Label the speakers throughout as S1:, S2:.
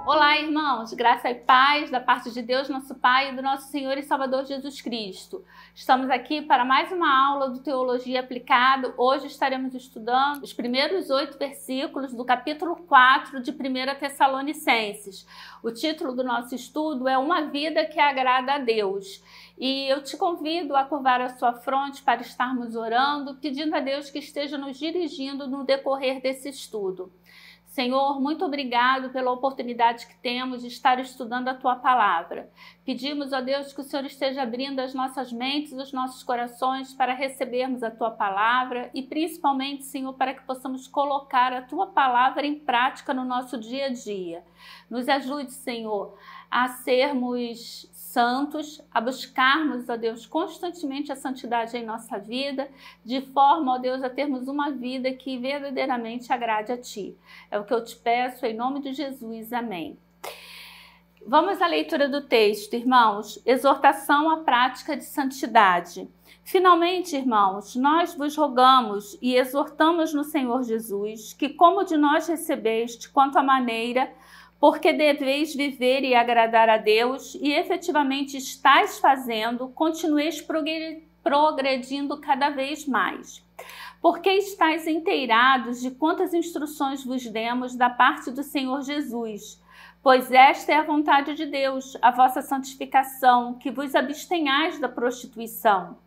S1: Olá, irmãos, graça e paz da parte de Deus, nosso Pai, e do nosso Senhor e Salvador Jesus Cristo. Estamos aqui para mais uma aula do Teologia Aplicado. Hoje estaremos estudando os primeiros 8 versículos do capítulo 4 de 1 Tessalonicenses. O título do nosso estudo é Uma Vida que Agrada a Deus. E eu te convido a curvar a sua fronte para estarmos orando, pedindo a Deus que esteja nos dirigindo no decorrer desse estudo. Senhor, muito obrigado pela oportunidade que temos de estar estudando a Tua Palavra. Pedimos, ó Deus, que o Senhor esteja abrindo as nossas mentes e os nossos corações para recebermos a Tua Palavra e principalmente, Senhor, para que possamos colocar a Tua Palavra em prática no nosso dia a dia. Nos ajude, Senhor, a sermos santos, a buscarmos, ó Deus, constantemente a santidade em nossa vida, de forma, ó Deus, a termos uma vida que verdadeiramente agrade a Ti. É o que eu te peço, em nome de Jesus. Amém. Vamos à leitura do texto, irmãos. Exortação à prática de santidade. Finalmente, irmãos, nós vos rogamos e exortamos no Senhor Jesus, que como de nós recebeste, quanto à maneira, porque deveis viver e agradar a Deus, e efetivamente estáis fazendo, continueis progredindo cada vez mais. Porque estáis inteirados de quantas instruções vos demos da parte do Senhor Jesus, pois esta é a vontade de Deus, a vossa santificação, que vos abstenhais da prostituição.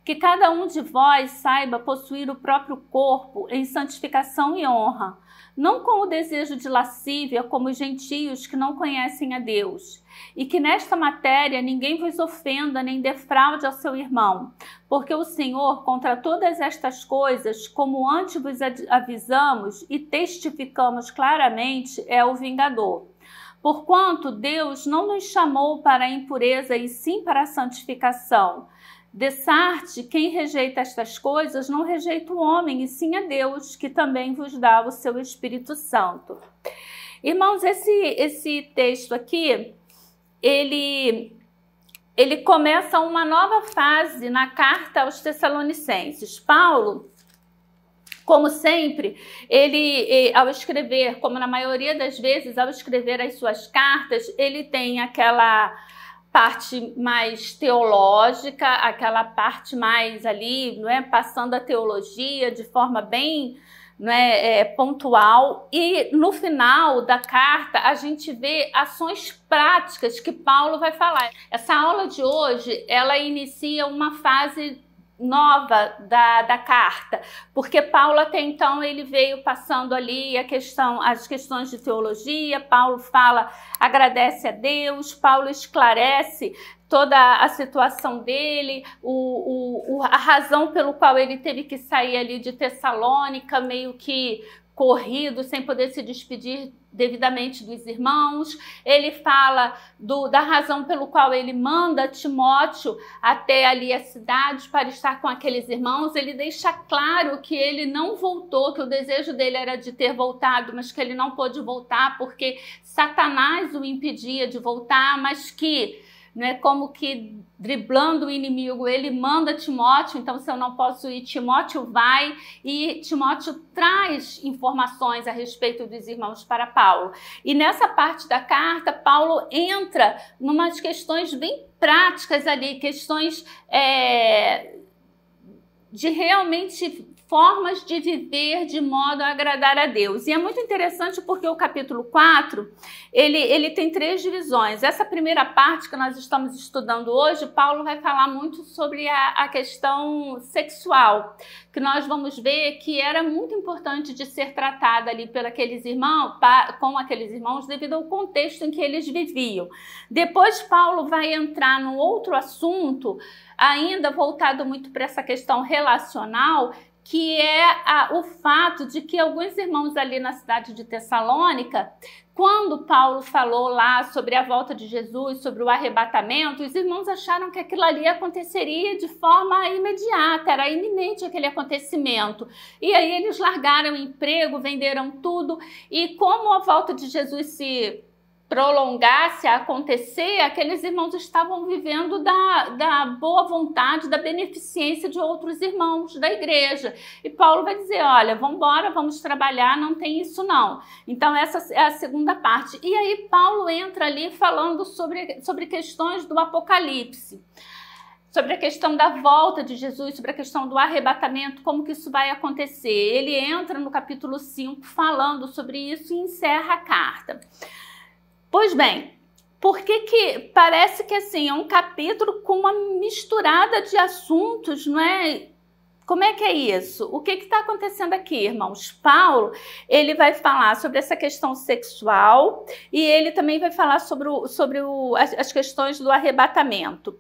S1: Que cada um de vós saiba possuir o próprio corpo em santificação e honra, não com o desejo de lascívia, como os gentios que não conhecem a Deus. E que nesta matéria ninguém vos ofenda nem defraude ao seu irmão, porque o Senhor, contra todas estas coisas, como antes vos avisamos e testificamos claramente, é o vingador. Porquanto Deus não nos chamou para a impureza e sim para a santificação. Dessarte, quem rejeita estas coisas não rejeita o homem, e sim a Deus, que também vos dá o seu Espírito Santo. Irmãos, esse texto aqui, ele começa uma nova fase na carta aos Tessalonicenses. Paulo, como sempre, ele, ao escrever, como na maioria das vezes, ao escrever as suas cartas, ele tem aquela parte mais teológica, aquela parte mais ali, não é, passando a teologia de forma bem, não é, pontual, e no final da carta a gente vê ações práticas que Paulo vai falar. Essa aula de hoje, ela inicia uma fase nova da carta, porque Paulo até então ele veio passando ali as questões de teologia. Paulo fala, agradece a Deus, Paulo esclarece toda a situação dele, a razão pelo qual ele teve que sair ali de Tessalônica, meio que corrido, sem poder se despedir devidamente dos irmãos. Ele fala da razão pelo qual ele manda Timóteo até ali a cidade para estar com aqueles irmãos. Ele deixa claro que ele não voltou, que o desejo dele era de ter voltado, mas que ele não pôde voltar porque Satanás o impedia de voltar, mas que, né, como que driblando o inimigo, ele manda Timóteo. Então, se eu não posso ir, Timóteo vai, e Timóteo traz informações a respeito dos irmãos para Paulo. E nessa parte da carta, Paulo entra em umas questões bem práticas ali, questões de realmente formas de viver de modo a agradar a Deus. E é muito interessante porque o capítulo 4, ele tem 3 divisões. Essa primeira parte que nós estamos estudando hoje, Paulo vai falar muito sobre a questão sexual, que nós vamos ver que era muito importante de ser tratada ali com aqueles irmãos, devido ao contexto em que eles viviam. Depois Paulo vai entrar num outro assunto, ainda voltado muito para essa questão relacional, que é o fato de que alguns irmãos ali na cidade de Tessalônica, quando Paulo falou lá sobre a volta de Jesus, sobre o arrebatamento, os irmãos acharam que aquilo ali aconteceria de forma imediata, era iminente aquele acontecimento. E aí eles largaram o emprego, venderam tudo, e como a volta de Jesus se prolongasse a acontecer, aqueles irmãos estavam vivendo da boa vontade, da beneficência de outros irmãos da igreja. E Paulo vai dizer, olha, vamos embora, vamos trabalhar, não tem isso não. Então essa é a segunda parte. E aí Paulo entra ali falando sobre questões do Apocalipse, sobre a questão da volta de Jesus, sobre a questão do arrebatamento, como que isso vai acontecer. Ele entra no capítulo 5 falando sobre isso e encerra a carta. Pois bem, por que parece que assim, é um capítulo com uma misturada de assuntos, não é? Como é que é isso? O que está acontecendo aqui, irmãos? Paulo, ele vai falar sobre essa questão sexual e ele também vai falar sobre as questões do arrebatamento.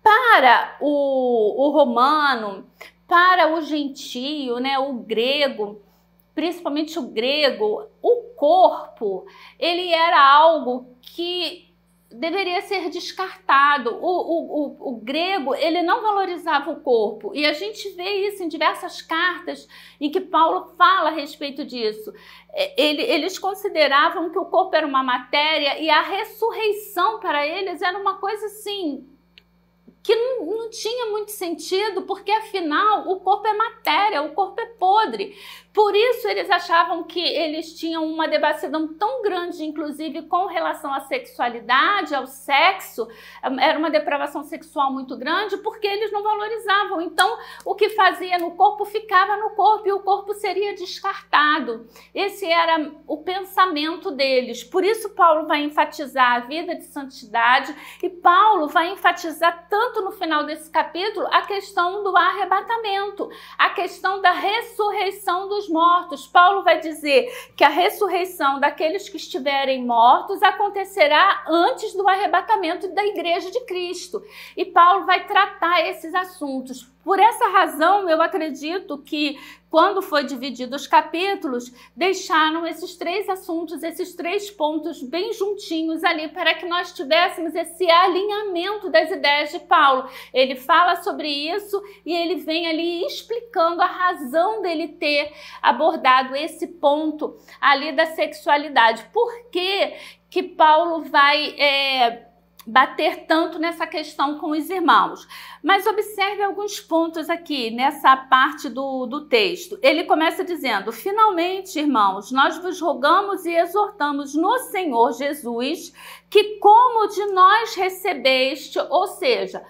S1: Para o romano, para o gentio, né, o grego, principalmente o grego, o corpo, ele era algo que deveria ser descartado. O grego, ele não valorizava o corpo. E a gente vê isso em diversas cartas em que Paulo fala a respeito disso. Eles consideravam que o corpo era uma matéria e a ressurreição para eles era uma coisa assim que não tinha muito sentido, porque afinal o corpo é matéria, o corpo é podre. Por isso eles achavam que eles tinham uma devassidão tão grande, inclusive com relação à sexualidade, ao sexo, era uma depravação sexual muito grande, porque eles não valorizavam. Então o que fazia no corpo ficava no corpo e o corpo seria descartado. Esse era o pensamento deles. Por isso Paulo vai enfatizar a vida de santidade e Paulo vai enfatizar tanto no final desse capítulo a questão do arrebatamento, a questão da ressurreição dos mortos. Paulo vai dizer que a ressurreição daqueles que estiverem mortos acontecerá antes do arrebatamento da igreja de Cristo. E Paulo vai tratar esses assuntos. Por essa razão, eu acredito que quando foi dividido os capítulos, deixaram esses três assuntos, esses três pontos bem juntinhos ali para que nós tivéssemos esse alinhamento das ideias de Paulo. Ele fala sobre isso e ele vem ali explicando a razão dele ter abordado esse ponto ali da sexualidade. Por que Paulo vai bater tanto nessa questão com os irmãos? Mas observe alguns pontos aqui nessa parte do texto. Ele começa dizendo: finalmente, irmãos, nós vos rogamos e exortamos no Senhor Jesus que, como de nós recebeste, ou seja,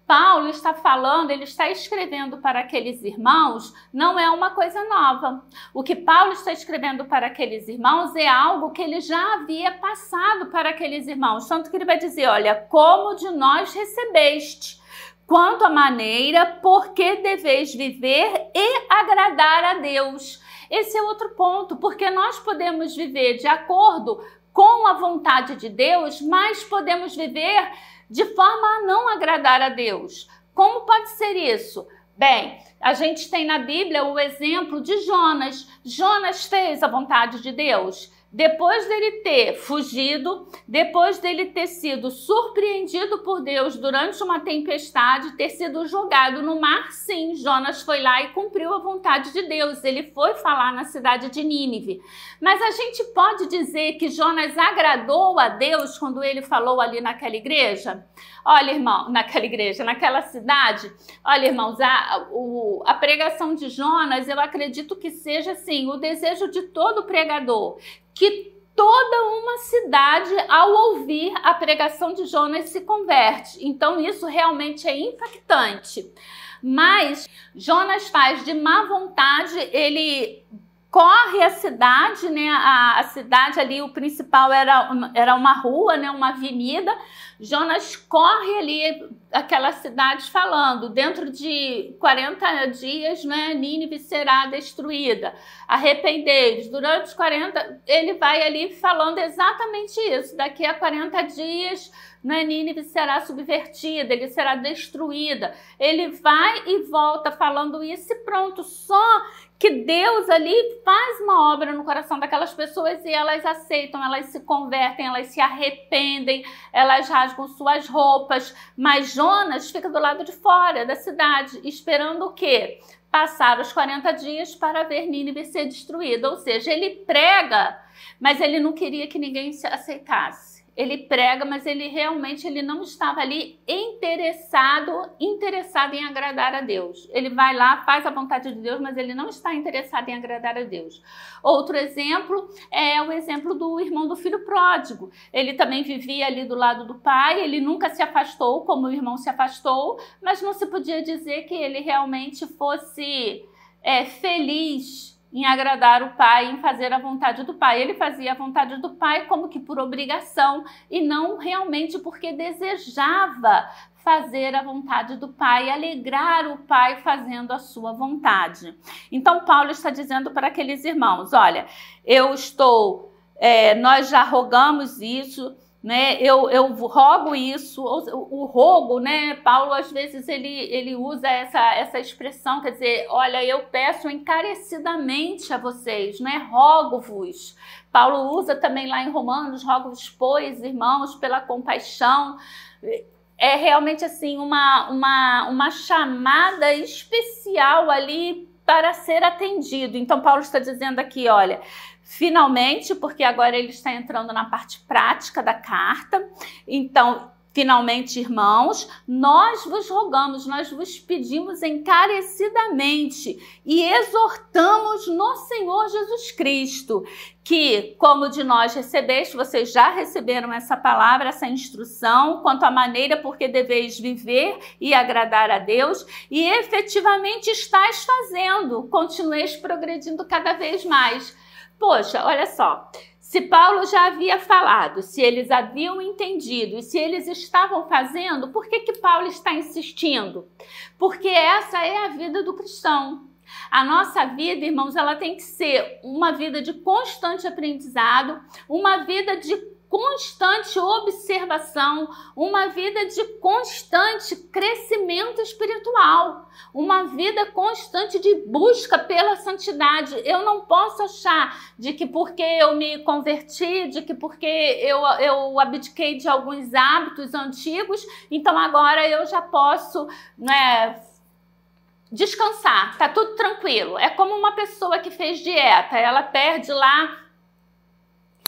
S1: Paulo está falando, ele está escrevendo para aqueles irmãos, não é uma coisa nova. O que Paulo está escrevendo para aqueles irmãos é algo que ele já havia passado para aqueles irmãos. Tanto que ele vai dizer, olha, como de nós recebeste, quanto à maneira por que deveis viver e agradar a Deus. Esse é outro ponto, porque nós podemos viver de acordo com a vontade de Deus, mas podemos viver de forma a não agradar a Deus. Como pode ser isso? Bem, a gente tem na Bíblia o exemplo de Jonas. Jonas fez a vontade de Deus. Depois dele ter fugido, depois dele ter sido surpreendido por Deus durante uma tempestade, ter sido jogado no mar, sim, Jonas foi lá e cumpriu a vontade de Deus. Ele foi falar na cidade de Nínive. Mas a gente pode dizer que Jonas agradou a Deus quando ele falou ali naquela igreja? Olha, irmão, naquela cidade, olha, irmãos, a pregação de Jonas, eu acredito que seja, assim, o desejo de todo pregador, que toda uma cidade, ao ouvir a pregação de Jonas, se converte. Então, isso realmente é impactante. Mas Jonas faz de má vontade, ele corre a cidade, né? A cidade ali, o principal era uma rua, né? Uma avenida. Jonas corre ali aquela cidade falando, dentro de 40 dias, né, Nínive será destruída. Arrependei-vos. Durante os 40, ele vai ali falando exatamente isso. Daqui a 40 dias, né, Nínive será subvertida, ele será destruída. Ele vai e volta falando isso e pronto. Só que Deus ali faz uma obra no coração daquelas pessoas e elas aceitam, elas se convertem, elas se arrependem, elas rasgam suas roupas. Mas Jonas fica do lado de fora da cidade, esperando o quê? passar os 40 dias para ver Nínive ser destruída. Ou seja, ele prega, mas ele não queria que ninguém se aceitasse. Ele prega, mas ele realmente não estava ali interessado em agradar a Deus. Ele vai lá, faz a vontade de Deus, mas ele não está interessado em agradar a Deus. Outro exemplo é o exemplo do irmão do filho pródigo. Ele também vivia ali do lado do pai, ele nunca se afastou como o irmão se afastou, mas não se podia dizer que ele realmente fosse feliz em agradar o pai, em fazer a vontade do pai. Ele fazia a vontade do pai como que por obrigação e não realmente porque desejava fazer a vontade do pai, alegrar o pai fazendo a sua vontade. Então Paulo está dizendo para aqueles irmãos, olha, nós já rogamos isso, né? Eu rogo isso, o rogo, né? Paulo às vezes ele usa essa expressão, quer dizer, olha, eu peço encarecidamente a vocês, né? Rogo-vos. Paulo usa também lá em Romanos, rogo-vos, pois, irmãos, pela compaixão. É realmente assim uma chamada especial ali para ser atendido. Então Paulo está dizendo aqui, olha, finalmente, porque agora ele está entrando na parte prática da carta. Então, finalmente, irmãos, nós vos rogamos, nós vos pedimos encarecidamente e exortamos no Senhor Jesus Cristo, que, como de nós recebeste, vocês já receberam essa palavra, essa instrução, quanto à maneira por que deveis viver e agradar a Deus, e efetivamente estáis fazendo, continueis progredindo cada vez mais. Poxa, olha só, se Paulo já havia falado, se eles haviam entendido e se eles estavam fazendo, por que Paulo está insistindo? Porque essa é a vida do cristão. A nossa vida, irmãos, ela tem que ser uma vida de constante aprendizado, uma vida de constante observação, uma vida de constante crescimento espiritual, uma vida constante de busca pela santidade. Eu não posso achar de que porque eu me converti, de que porque eu abdiquei de alguns hábitos antigos, então agora eu já posso, né, descansar, tá tudo tranquilo. É como uma pessoa que fez dieta, ela perde lá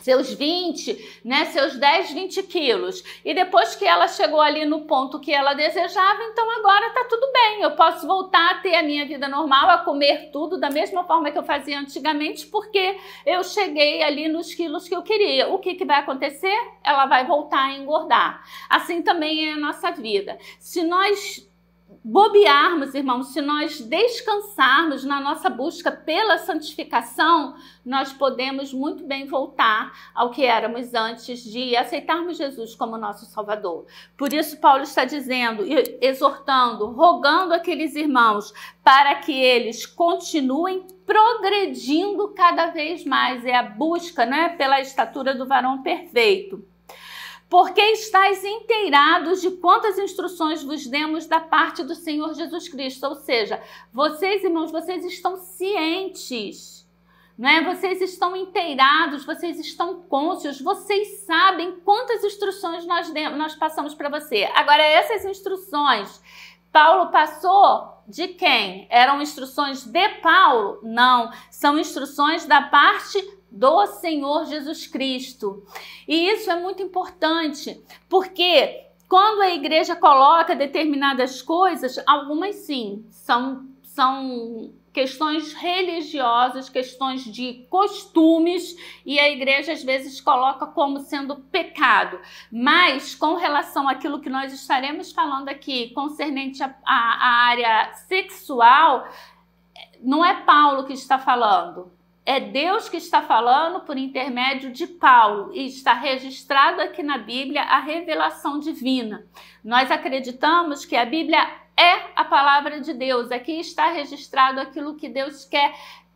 S1: seus 20, né, seus 10, 20 quilos. E depois que ela chegou ali no ponto que ela desejava, então agora tá tudo bem. Eu posso voltar a ter a minha vida normal, a comer tudo da mesma forma que eu fazia antigamente, porque eu cheguei ali nos quilos que eu queria. O que vai acontecer? Ela vai voltar a engordar. Assim também é a nossa vida. Se nós bobearmos, irmãos, se nós descansarmos na nossa busca pela santificação, nós podemos muito bem voltar ao que éramos antes de aceitarmos Jesus como nosso Salvador. Por isso Paulo está dizendo, exortando, rogando aqueles irmãos para que eles continuem progredindo cada vez mais. É a busca, né, pela estatura do varão perfeito. Porque estáis inteirados de quantas instruções vos demos da parte do Senhor Jesus Cristo. Ou seja, vocês, irmãos, vocês estão cientes, né? Vocês estão inteirados, vocês estão cônscios, vocês sabem quantas instruções nós passamos para você. Agora, essas instruções, Paulo passou de quem? Eram instruções de Paulo? Não, são instruções da parte do Senhor Jesus Cristo. E isso é muito importante, porque quando a igreja coloca determinadas coisas, algumas sim, são questões religiosas, questões de costumes, e a igreja às vezes coloca como sendo pecado. Mas com relação àquilo que nós estaremos falando aqui, concernente à área sexual, não é Paulo que está falando. É Deus que está falando por intermédio de Paulo e está registrado aqui na Bíblia a revelação divina. Nós acreditamos que a Bíblia é a palavra de Deus. Aqui está registrado aquilo que Deus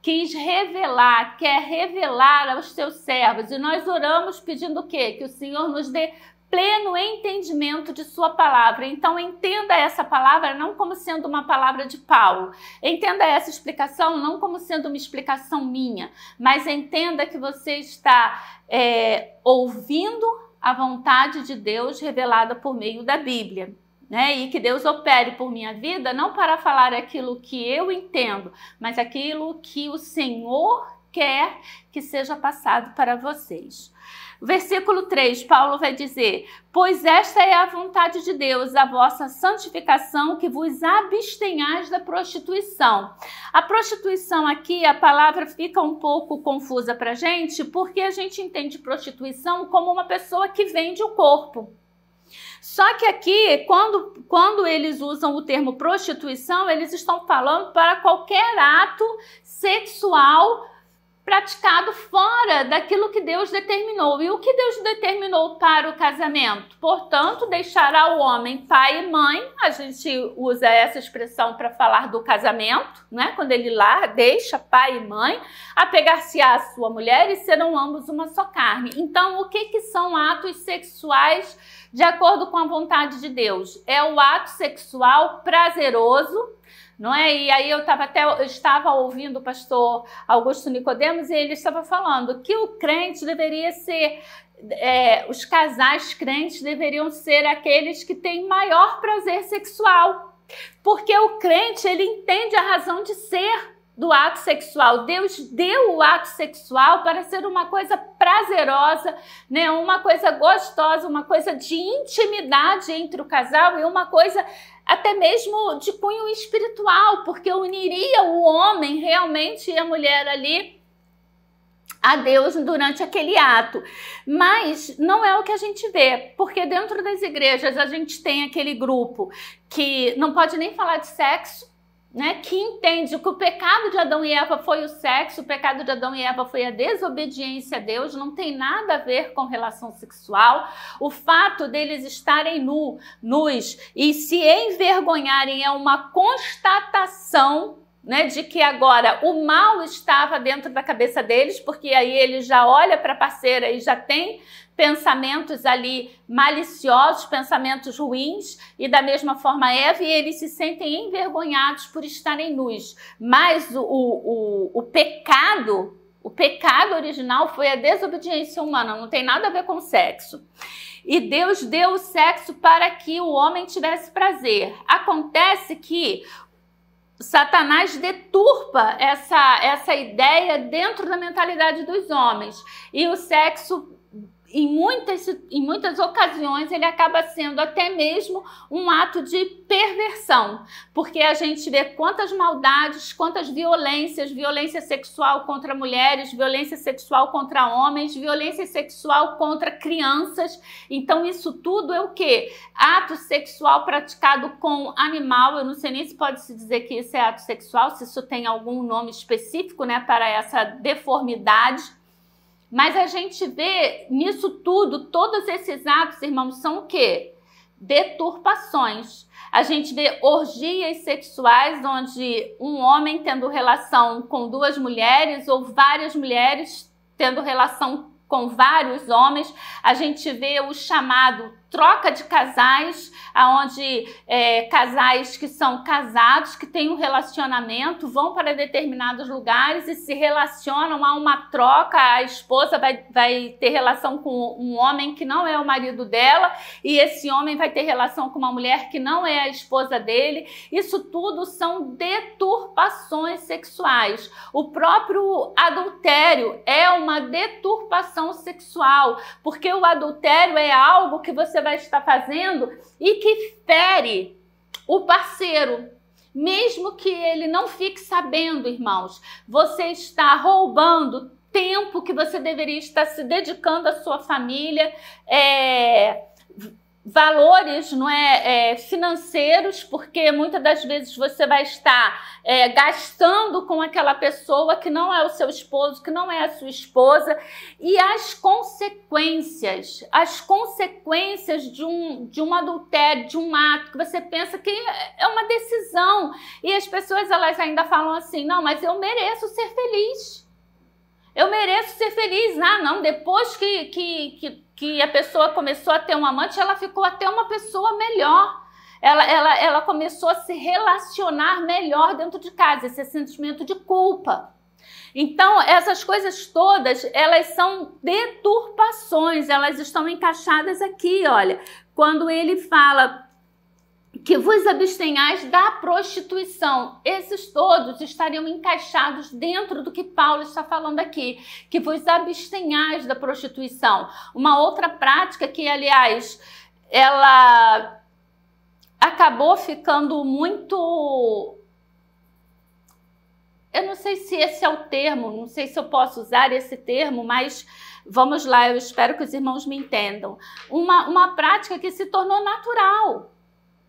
S1: quis revelar, quer revelar aos seus servos. E nós oramos pedindo o quê? Que o Senhor nos dê pleno entendimento de sua palavra. Então entenda essa palavra não como sendo uma palavra de Paulo, entenda essa explicação não como sendo uma explicação minha, mas entenda que você está ouvindo a vontade de Deus revelada por meio da Bíblia. né? E que Deus opere por minha vida, não para falar aquilo que eu entendo, mas aquilo que o Senhor quer que seja passado para vocês. Versículo 3, Paulo vai dizer: pois esta é a vontade de Deus, a vossa santificação, que vos abstenhais da prostituição. A prostituição aqui, a palavra fica um pouco confusa para a gente, porque a gente entende prostituição como uma pessoa que vende o corpo. Só que aqui, quando eles usam o termo prostituição, eles estão falando para qualquer ato sexual praticado fora daquilo que Deus determinou. E o que Deus determinou para o casamento? Portanto, deixará o homem pai e mãe. A gente usa essa expressão para falar do casamento, né? Quando ele lá deixa pai e mãe, apegar-se à sua mulher e serão ambos uma só carne. Então, o que são atos sexuais de acordo com a vontade de Deus? É o ato sexual prazeroso, não é? E aí eu estava ouvindo o pastor Augusto Nicodemos e ele estava falando que o crente deveria ser, os casais crentes deveriam ser aqueles que têm maior prazer sexual, porque o crente, ele entende a razão de ser do ato sexual. Deus deu o ato sexual para ser uma coisa prazerosa, né? Uma coisa gostosa, uma coisa de intimidade entre o casal e uma coisa até mesmo de cunho espiritual, porque uniria o homem realmente e a mulher ali a Deus durante aquele ato. Mas não é o que a gente vê, porque dentro das igrejas a gente tem aquele grupo que não pode nem falar de sexo, né, que entende que o pecado de Adão e Eva foi o sexo, o pecado de Adão e Eva foi a desobediência a Deus, não tem nada a ver com relação sexual. O fato deles estarem nus e se envergonharem é uma constatação, né, de que agora o mal estava dentro da cabeça deles, porque aí ele já olha para a parceira e já tem pensamentos ali maliciosos, pensamentos ruins, e da mesma forma Eva, e eles se sentem envergonhados por estarem nus. Mas o pecado original foi a desobediência humana, não tem nada a ver com sexo. E Deus deu o sexo para que o homem tivesse prazer. Acontece que Satanás deturpa essa ideia dentro da mentalidade dos homens, e o sexo, em muitas ocasiões, ele acaba sendo até mesmo um ato de perversão, porque a gente vê quantas maldades, quantas violências, violência sexual contra mulheres, violência sexual contra homens, violência sexual contra crianças. Então isso tudo é o quê? Ato sexual praticado com animal. Eu não sei nem se pode se dizer que isso é ato sexual, se isso tem algum nome específico, né, para essa deformidade. Mas a gente vê nisso tudo, todos esses atos, irmãos, são o quê? Deturpações. A gente vê orgias sexuais, onde um homem tendo relação com duas mulheres ou várias mulheres tendo relação com vários homens. A gente vê o chamado troca de casais, onde casais que são casados, que têm um relacionamento, vão para determinados lugares e se relacionam, há uma troca, a esposa vai ter relação com um homem que não é o marido dela, e esse homem vai ter relação com uma mulher que não é a esposa dele. Isso tudo são deturpações sexuais. O próprio adultério é uma deturpação sexual, porque o adultério é algo que você vai estar fazendo e que fere o parceiro, mesmo que ele não fique sabendo, irmãos. Você está roubando tempo que você deveria estar se dedicando à sua família, valores, não financeiros, porque muitas das vezes você vai estar gastando com aquela pessoa que não é o seu esposo, que não é a sua esposa, e as consequências de um adultério, de um ato que você pensa que é uma decisão, e as pessoas elas ainda falam assim: não, mas eu mereço ser feliz. Eu mereço ser feliz. Ah, não, depois que a pessoa começou a ter um amante, ela ficou até uma pessoa melhor. Ela começou a se relacionar melhor dentro de casa, esse sentimento de culpa. Então, essas coisas todas, elas são deturpações, elas estão encaixadas aqui, olha. Quando ele fala que vos abstenhais da prostituição. Esses todos estariam encaixados dentro do que Paulo está falando aqui, que vos abstenhais da prostituição. Uma outra prática que, aliás, ela acabou ficando muito... Eu não sei se esse é o termo, não sei se eu posso usar esse termo, mas vamos lá, eu espero que os irmãos me entendam. Uma prática que se tornou natural,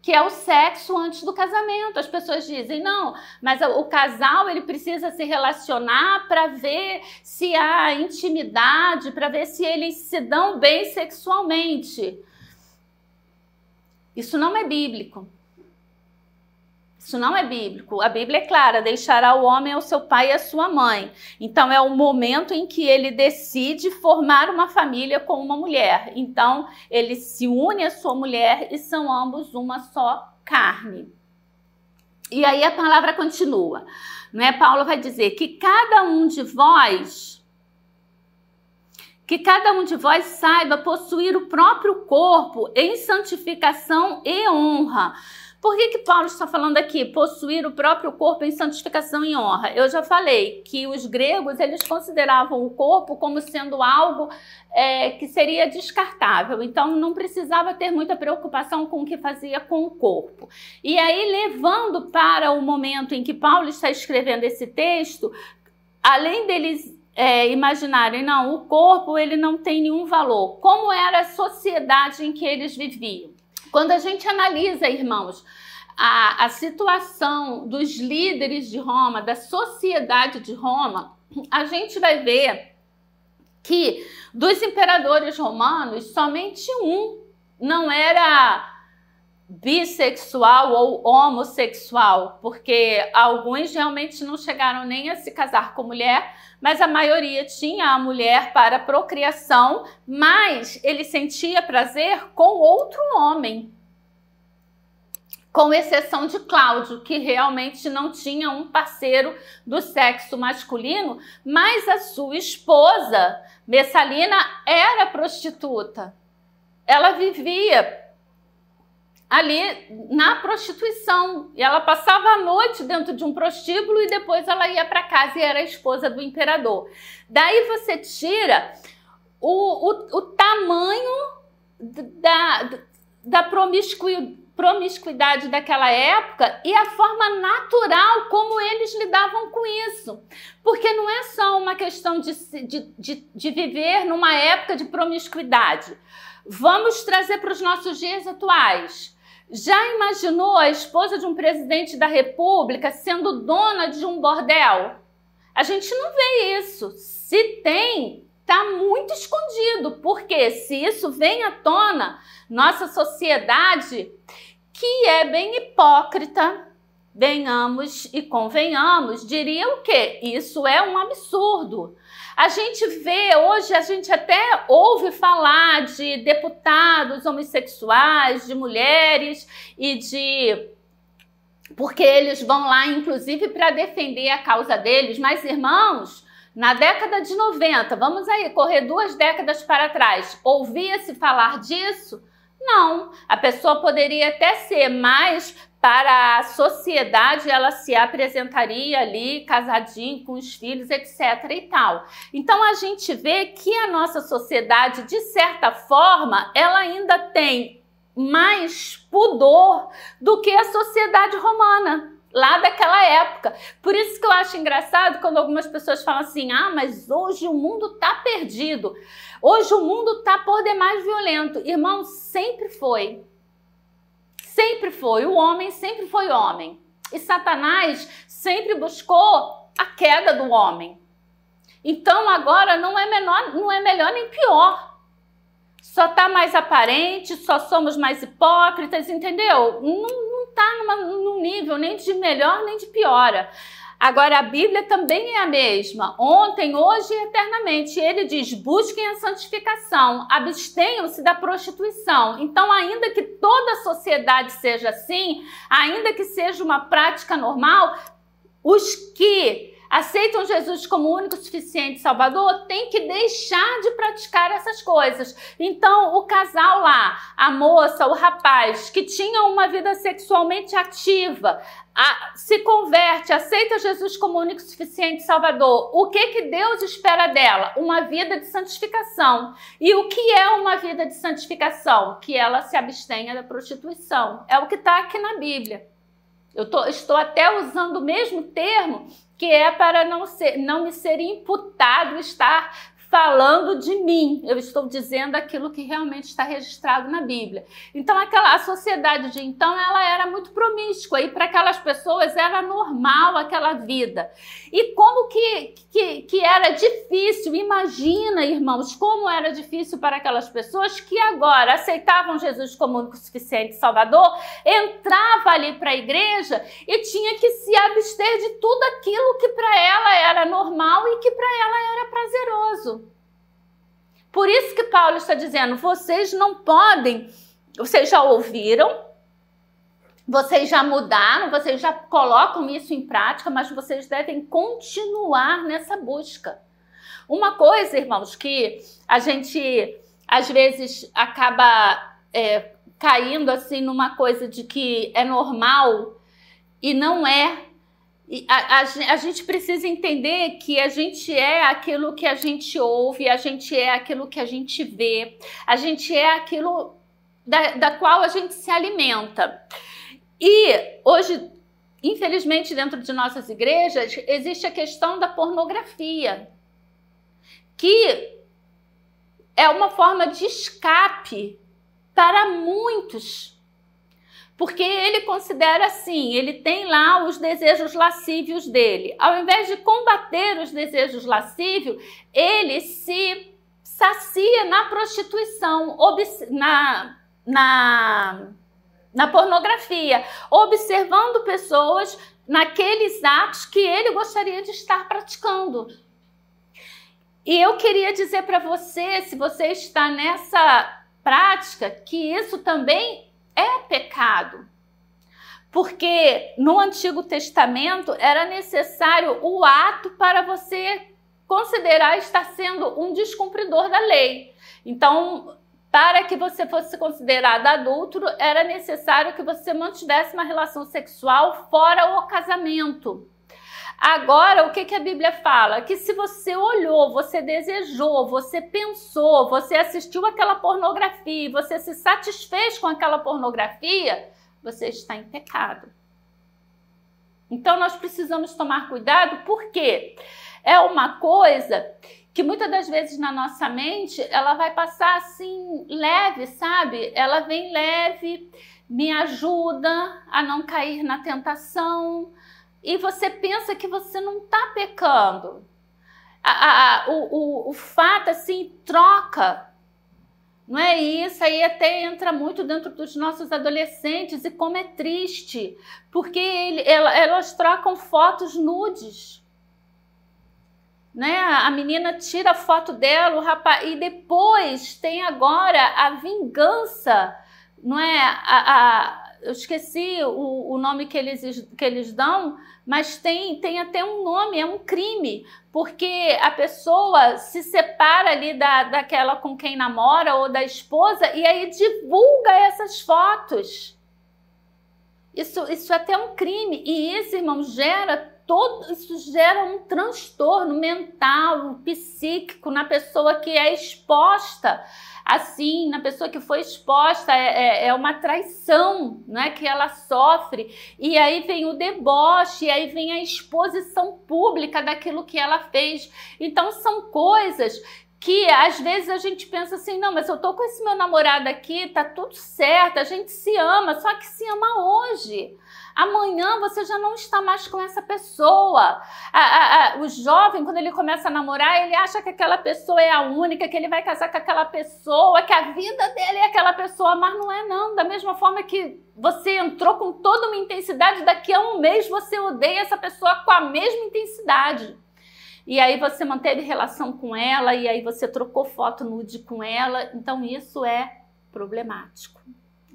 S1: que é o sexo antes do casamento. As pessoas dizem, não, mas o casal ele precisa se relacionar para ver se há intimidade, para ver se eles se dão bem sexualmente. Isso não é bíblico. Isso não é bíblico. A Bíblia é clara, deixará o homem ao seu pai e à sua mãe. Então é o momento em que ele decide formar uma família com uma mulher. Então ele se une à sua mulher e são ambos uma só carne. E aí a palavra continua, né? Paulo vai dizer que cada um de vós saiba possuir o próprio corpo em santificação e honra. Por que Paulo está falando aqui? Possuir o próprio corpo em santificação e honra. Eu já falei que os gregos eles consideravam o corpo como sendo algo que seria descartável. Então não precisava ter muita preocupação com o que fazia com o corpo. E aí, levando para o momento em que Paulo está escrevendo esse texto, além deles imaginarem, não, o corpo ele não tem nenhum valor. Como era a sociedade em que eles viviam? Quando a gente analisa, irmãos, a situação dos líderes de Roma, da sociedade de Roma, a gente vai ver que dos imperadores romanos, somente um não era bissexual ou homossexual, porque alguns realmente não chegaram nem a se casar com mulher, mas a maioria tinha a mulher para procriação, mas ele sentia prazer com outro homem, com exceção de Cláudio, que realmente não tinha um parceiro do sexo masculino, mas a sua esposa, Messalina, era prostituta. Ela vivia ali na prostituição, e ela passava a noite dentro de um prostíbulo e depois ela ia para casa e era a esposa do imperador. Daí você tira o tamanho da promiscuidade daquela época e a forma natural como eles lidavam com isso. Porque não é só uma questão de viver numa época de promiscuidade. Vamos trazer para os nossos dias atuais. Já imaginou a esposa de um presidente da República sendo dona de um bordel? A gente não vê isso. Se tem, está muito escondido. Porque se isso vem à tona, nossa sociedade, que é bem hipócrita, venhamos e convenhamos, diria o quê? Isso é um absurdo. A gente vê, hoje a gente até ouve falar de deputados homossexuais, de mulheres porque eles vão lá, inclusive, para defender a causa deles. Mas, irmãos, na década de 90, vamos aí, correr 2 décadas para trás, ouvia-se falar disso? Não, a pessoa poderia até ser, mas para a sociedade ela se apresentaria ali casadinho com os filhos, etc. e tal. Então a gente vê que a nossa sociedade, de certa forma, ela ainda tem mais pudor do que a sociedade romana, lá daquela época. Por isso que eu acho engraçado quando algumas pessoas falam assim, ah, mas hoje o mundo está perdido. Hoje o mundo está por demais violento. Irmão, sempre foi. Sempre foi. O homem sempre foi homem. E Satanás sempre buscou a queda do homem. Então agora não é melhor nem pior. Só está mais aparente, só somos mais hipócritas, entendeu? Não está num nível nem de melhor nem de piora. Agora, a Bíblia também é a mesma, ontem, hoje e eternamente. Ele diz, busquem a santificação, abstenham-se da prostituição. Então, ainda que toda a sociedade seja assim, ainda que seja uma prática normal, os que aceitam Jesus como único, suficiente Salvador, tem que deixar de praticar essas coisas. Então, o casal lá, a moça, o rapaz, que tinha uma vida sexualmente ativa, se converte, aceita Jesus como único, suficiente Salvador. O que Deus espera dela? Uma vida de santificação. E o que é uma vida de santificação? Que ela se abstenha da prostituição. É o que está aqui na Bíblia. Eu estou até usando o mesmo termo, que é para não me ser imputado estar falando de mim. Eu estou dizendo aquilo que realmente está registrado na Bíblia. Então, a sociedade de então, ela era muito promíscua e para aquelas pessoas era normal aquela vida. E como que era difícil, imagina, irmãos, como era difícil para aquelas pessoas que agora aceitavam Jesus como único, suficiente Salvador, entrava ali para a igreja e tinha que se abster de tudo aquilo que para ela era normal e que para ela era prazeroso. Por isso que Paulo está dizendo, vocês não podem, vocês já ouviram, vocês já mudaram, vocês já colocam isso em prática, mas vocês devem continuar nessa busca. Uma coisa, irmãos, que a gente às vezes acaba caindo assim numa coisa de que é normal e não é. A gente precisa entender que a gente é aquilo que a gente ouve, a gente é aquilo que a gente vê, a gente é aquilo da qual a gente se alimenta. E hoje, infelizmente, dentro de nossas igrejas, existe a questão da pornografia, que é uma forma de escape para muitos. Porque ele considera assim, ele tem lá os desejos lascívios dele. Ao invés de combater os desejos lascívios, ele se sacia na prostituição, na pornografia, observando pessoas naqueles atos que ele gostaria de estar praticando. E eu queria dizer para você, se você está nessa prática, que isso também é pecado, porque no Antigo Testamento era necessário o ato para você considerar estar sendo um descumpridor da lei. Então, para que você fosse considerado adúltero, era necessário que você mantivesse uma relação sexual fora o casamento. Agora, o que a Bíblia fala? Que se você olhou, você desejou, você pensou, você assistiu aquela pornografia, você se satisfez com aquela pornografia, você está em pecado. Então, nós precisamos tomar cuidado, porque é uma coisa que muitas das vezes na nossa mente, ela vai passar assim, leve, sabe? Ela vem leve, me ajuda a não cair na tentação. E você pensa que você não está pecando. O fato, assim, troca. Não é isso? Aí até entra muito dentro dos nossos adolescentes. E como é triste. Porque elas trocam fotos nudes. Né? A menina tira a foto dela, o rapaz... E depois tem agora a vingança. Não é? Eu esqueci o nome que eles dão, mas tem até um nome, é um crime, porque a pessoa se separa ali daquela com quem namora ou da esposa e aí divulga essas fotos. Isso é até um crime, e isso, irmãos, isso gera um transtorno mental, psíquico na pessoa que é exposta. Assim, na pessoa que foi exposta, é uma traição, né, que ela sofre. E aí vem o deboche, e aí vem a exposição pública daquilo que ela fez. Então, são coisas que às vezes a gente pensa assim, não, mas eu tô com esse meu namorado aqui, tá tudo certo, a gente se ama, só que se ama hoje. Amanhã você já não está mais com essa pessoa. O jovem, quando ele começa a namorar, ele acha que aquela pessoa é a única, que ele vai casar com aquela pessoa, que a vida dele é aquela pessoa, mas não é não. Da mesma forma que você entrou com toda uma intensidade, daqui a um mês você odeia essa pessoa com a mesma intensidade. E aí você manteve relação com ela, e aí você trocou foto nude com ela. Então isso é problemático.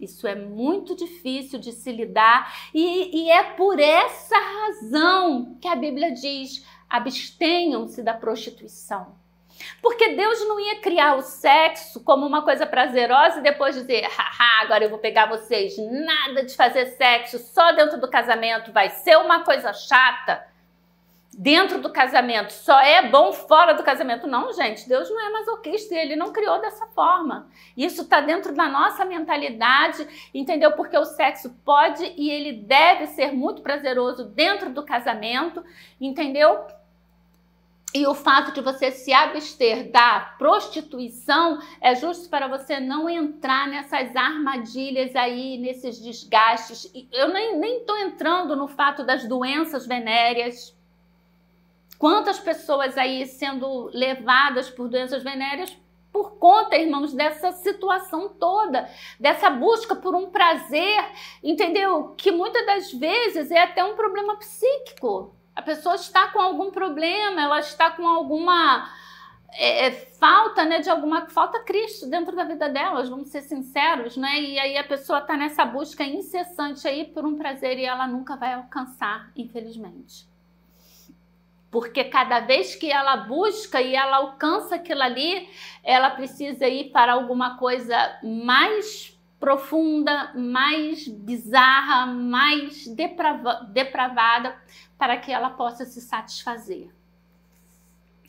S1: Isso é muito difícil de se lidar e é por essa razão que a Bíblia diz: abstenham-se da prostituição. Porque Deus não ia criar o sexo como uma coisa prazerosa e depois dizer, haha, agora eu vou pegar vocês, nada de fazer sexo só dentro do casamento, vai ser uma coisa chata dentro do casamento, só é bom fora do casamento. Não, gente, Deus não é masoquista e Ele não criou dessa forma. Isso está dentro da nossa mentalidade, entendeu? Porque o sexo pode e ele deve ser muito prazeroso dentro do casamento, entendeu? E o fato de você se abster da prostituição é justo para você não entrar nessas armadilhas aí, nesses desgastes. Eu nem estou entrando no fato das doenças venéreas. Quantas pessoas aí sendo levadas por doenças venéreas por conta, irmãos, dessa situação toda, dessa busca por um prazer, entendeu? Que muitas das vezes é até um problema psíquico. A pessoa está com algum problema, ela está com alguma falta, né, de alguma falta Cristo dentro da vida delas, vamos ser sinceros, né? E aí a pessoa está nessa busca incessante aí por um prazer e ela nunca vai alcançar, infelizmente. Porque cada vez que ela busca e ela alcança aquilo ali, ela precisa ir para alguma coisa mais profunda, mais bizarra, mais depravada, para que ela possa se satisfazer.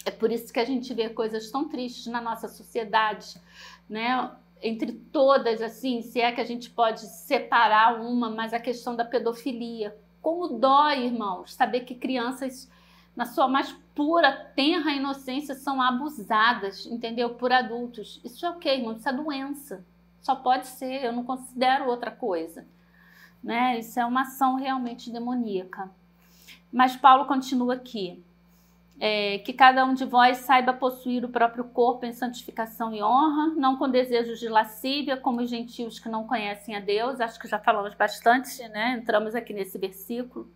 S1: É por isso que a gente vê coisas tão tristes na nossa sociedade, né? Entre todas, assim, se é que a gente pode separar uma, mas a questão da pedofilia. Como dói, irmãos, saber que crianças, na sua mais pura, tenra inocência, são abusadas, entendeu? Por adultos. Isso é o quê, irmão? Isso é doença. Só pode ser, eu não considero outra coisa, né? Isso é uma ação realmente demoníaca. Mas Paulo continua aqui, que cada um de vós saiba possuir o próprio corpo em santificação e honra, não com desejos de lascívia, como os gentios que não conhecem a Deus. Acho que já falamos bastante, né? Entramos aqui nesse versículo.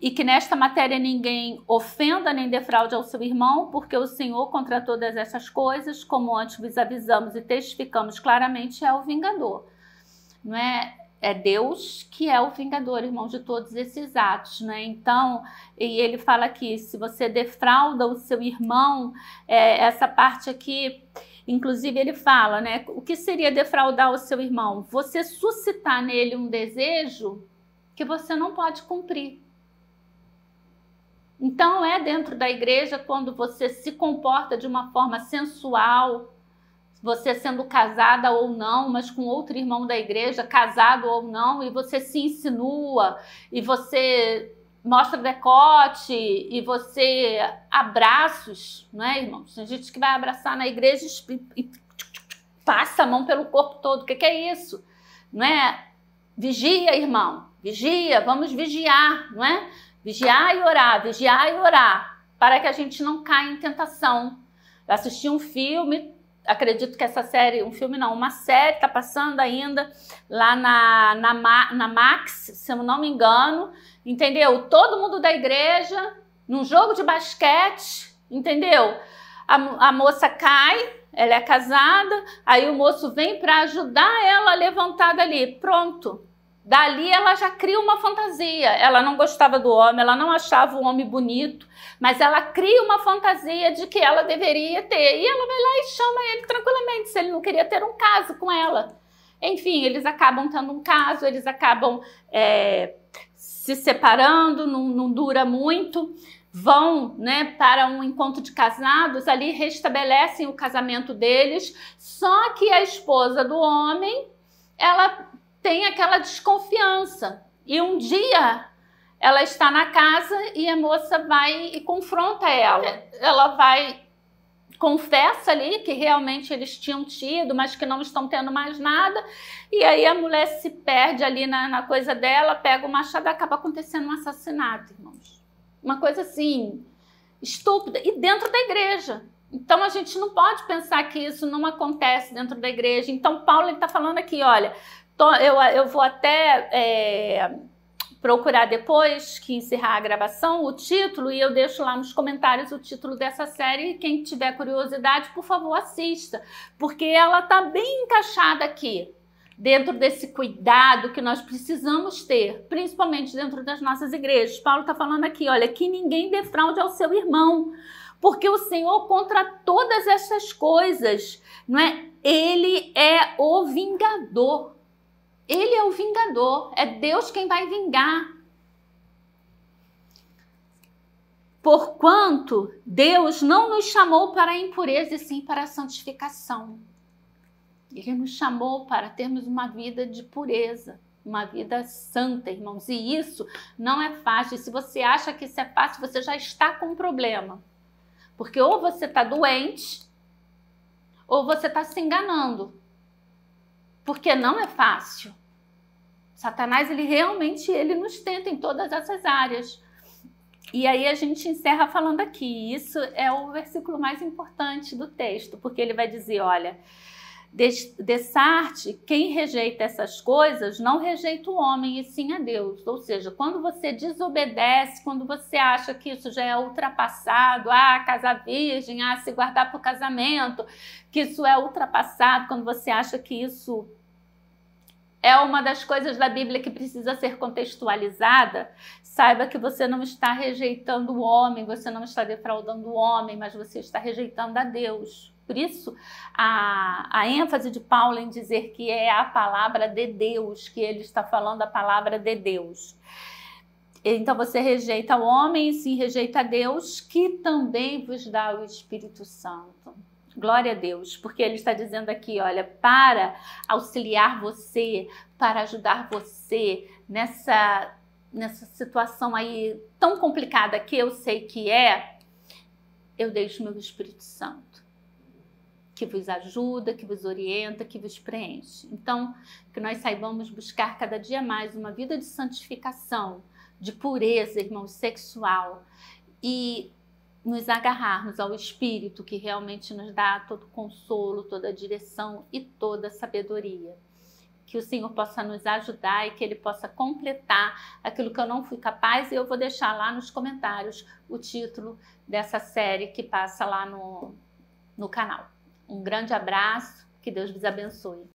S1: E que nesta matéria ninguém ofenda nem defraude ao seu irmão, porque o Senhor, contra todas essas coisas, como antes vos avisamos e testificamos claramente, é o vingador. Não é? É Deus que é o vingador, irmão, de todos esses atos, né? Então, e ele fala aqui, se você defrauda o seu irmão, essa parte aqui, inclusive ele fala, né? O que seria defraudar o seu irmão? Você suscitar nele um desejo que você não pode cumprir. Então, é dentro da igreja quando você se comporta de uma forma sensual, você sendo casada ou não, mas com outro irmão da igreja, casado ou não, e você se insinua, e você mostra decote, e você abraços, não é, irmãos? Tem gente que vai abraçar na igreja e passa a mão pelo corpo todo. O que é isso? Não é? Vigia, irmão, vigia, vamos vigiar, não é? Vigiar e orar, para que a gente não caia em tentação. Eu assisti um filme, acredito que essa série, um filme não, uma série, está passando ainda lá na Max, se eu não me engano, entendeu? Todo mundo da igreja, num jogo de basquete, entendeu? A moça cai, ela é casada, aí o moço vem para ajudar ela a levantar dali, pronto. Dali ela já cria uma fantasia, ela não gostava do homem, ela não achava o homem bonito, mas ela cria uma fantasia de que ela deveria ter, e ela vai lá e chama ele tranquilamente, se ele não queria ter um caso com ela. Enfim, eles acabam tendo um caso, eles acabam se separando, não dura muito, vão, né, para um encontro de casados, ali restabelecem o casamento deles, só que a esposa do homem, ela tem aquela desconfiança. E um dia ela está na casa e a moça vai e confronta ela. Ela vai, confessa ali que realmente eles tinham tido, mas que não estão tendo mais nada. E aí a mulher se perde ali na coisa dela, pega o machado e acaba acontecendo um assassinato, irmãos. Uma coisa assim, estúpida. E dentro da igreja. Então a gente não pode pensar que isso não acontece dentro da igreja. Então Paulo está falando aqui, olha, eu vou até procurar depois que encerrar a gravação o título, e eu deixo lá nos comentários o título dessa série. Quem tiver curiosidade, por favor, assista, porque ela está bem encaixada aqui, dentro desse cuidado que nós precisamos ter, principalmente dentro das nossas igrejas. Paulo está falando aqui, olha, que ninguém defraude ao seu irmão, porque o Senhor, contra todas essas coisas, não é? Ele é o vingador. Ele é o vingador. É Deus quem vai vingar. Porquanto Deus não nos chamou para a impureza, e sim para a santificação. Ele nos chamou para termos uma vida de pureza, uma vida santa, irmãos. E isso não é fácil. Se você acha que isso é fácil, você já está com um problema. Porque ou você está doente, ou você está se enganando. Porque não é fácil. Satanás, ele nos tenta em todas essas áreas. E aí a gente encerra falando aqui. Isso é o versículo mais importante do texto, porque ele vai dizer, olha, Dessarte, quem rejeita essas coisas não rejeita o homem e sim a Deus. Ou seja, quando você desobedece, quando você acha que isso já é ultrapassado, casar virgem, se guardar para o casamento, que isso é ultrapassado, quando você acha que isso é uma das coisas da Bíblia que precisa ser contextualizada, saiba que você não está rejeitando o homem, você não está defraudando o homem, mas você está rejeitando a Deus. Por isso, a ênfase de Paulo em dizer que é a palavra de Deus, que ele está falando a palavra de Deus. Então você rejeita o homem e sim rejeita a Deus, que também vos dá o Espírito Santo. Glória a Deus, porque ele está dizendo aqui, olha, para auxiliar você, para ajudar você nessa situação aí tão complicada que eu sei que eu deixo meu Espírito Santo, que vos ajuda, que vos orienta, que vos preenche. Então, que nós saibamos buscar cada dia mais uma vida de santificação, de pureza, irmãos, sexual, e nos agarrarmos ao Espírito que realmente nos dá todo consolo, toda direção e toda sabedoria. Que o Senhor possa nos ajudar e que Ele possa completar aquilo que eu não fui capaz, e eu vou deixar lá nos comentários o título dessa série que passa lá no canal. Um grande abraço, que Deus vos abençoe.